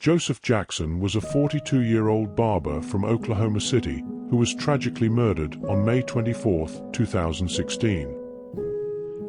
Joseph Jackson was a 42-year-old barber from Oklahoma City who was tragically murdered on May 24, 2016.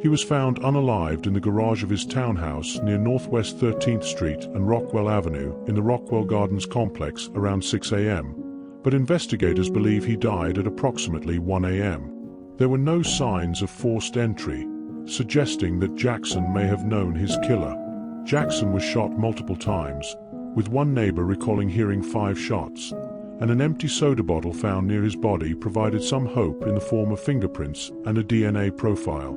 He was found unalived in the garage of his townhouse near Northwest 13th Street and Rockwell Avenue in the Rockwell Gardens complex around 6 a.m., but investigators believe he died at approximately 1 a.m. There were no signs of forced entry, suggesting that Jackson may have known his killer. Jackson was shot multiple times, with one neighbor recalling hearing 5 shots, and an empty soda bottle found near his body provided some hope in the form of fingerprints and a DNA profile.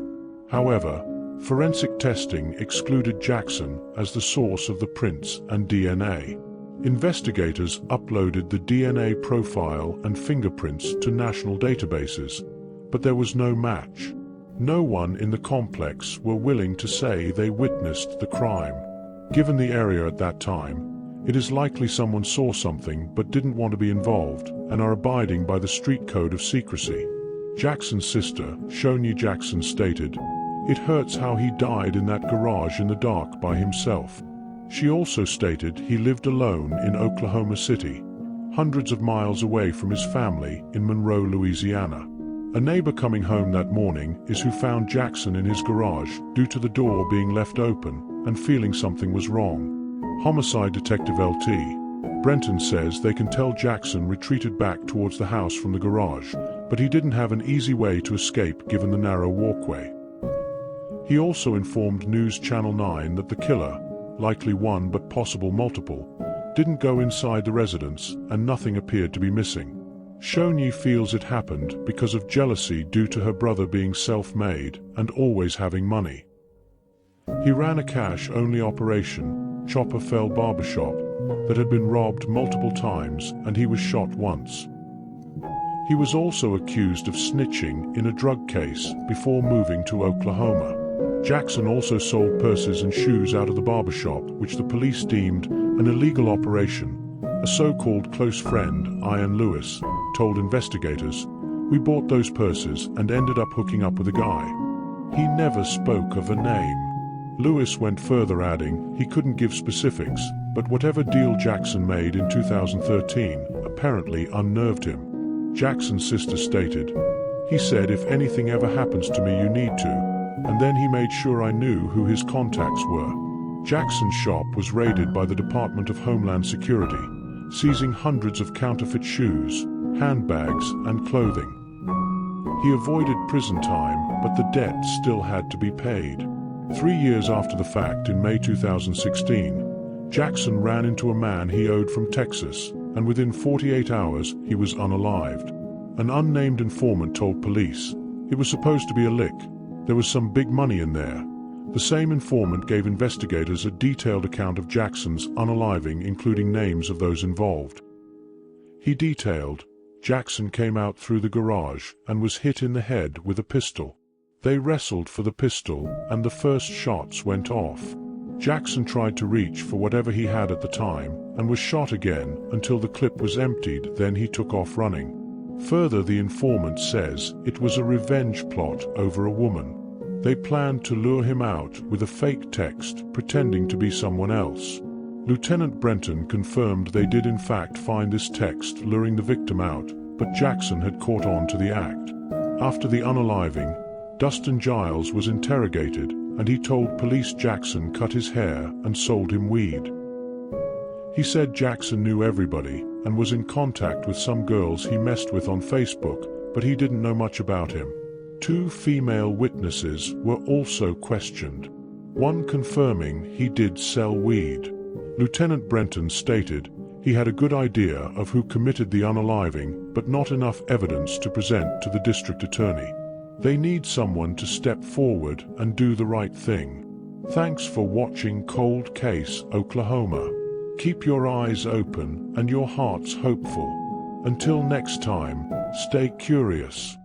However, forensic testing excluded Jackson as the source of the prints and DNA. Investigators uploaded the DNA profile and fingerprints to national databases, but there was no match. No one in the complex were willing to say they witnessed the crime. Given the area at that time, it is likely someone saw something but didn't want to be involved and are abiding by the street code of secrecy. Jackson's sister, Shoni Jackson, stated, "It hurts how he died in that garage in the dark by himself." She also stated he lived alone in Oklahoma City, hundreds of miles away from his family in Monroe, Louisiana. A neighbor coming home that morning is who found Jackson in his garage due to the door being left open and feeling something was wrong. Homicide Detective LT Brenton says they can tell Jackson retreated back towards the house from the garage, but he didn't have an easy way to escape given the narrow walkway. He also informed News Channel 9 that the killer, likely one but possible multiple, didn't go inside the residence and nothing appeared to be missing. Shoni feels it happened because of jealousy due to her brother being self-made and always having money. He ran a cash-only operation, Chopper Fell Barbershop, that had been robbed multiple times and he was shot once. He was also accused of snitching in a drug case before moving to Oklahoma. Jackson also sold purses and shoes out of the barbershop, which the police deemed an illegal operation. A so-called close friend, Ian Lewis, told investigators, "We bought those purses and ended up hooking up with a guy. He never spoke of a name." Lewis went further, adding he couldn't give specifics, but whatever deal Jackson made in 2013 apparently unnerved him. Jackson's sister stated, "He said if anything ever happens to me you need to, and then he made sure I knew who his contacts were." Jackson's shop was raided by the Department of Homeland Security, seizing hundreds of counterfeit shoes, handbags, and clothing. He avoided prison time, but the debt still had to be paid. 3 years after the fact, in May 2016, Jackson ran into a man he owed from Texas, and within 48 hours he was unalived. An unnamed informant told police, "It was supposed to be a lick. There was some big money in there." The same informant gave investigators a detailed account of Jackson's unaliving, including names of those involved. He detailed, Jackson came out through the garage and was hit in the head with a pistol. They wrestled for the pistol and the first shots went off. Jackson tried to reach for whatever he had at the time and was shot again until the clip was emptied, then he took off running. Further, the informant says it was a revenge plot over a woman. They planned to lure him out with a fake text pretending to be someone else. Lieutenant Brenton confirmed they did in fact find this text luring the victim out, but Jackson had caught on to the act. After the unaliving, Dustin Giles was interrogated and he told police Jackson cut his hair and sold him weed. He said Jackson knew everybody and was in contact with some girls he messed with on Facebook, but he didn't know much about him. 2 female witnesses were also questioned, one confirming he did sell weed. Lieutenant Brenton stated he had a good idea of who committed the unaliving, but not enough evidence to present to the district attorney. They need someone to step forward and do the right thing. Thanks for watching Cold Case Oklahoma. Keep your eyes open and your hearts hopeful. Until next time, stay curious.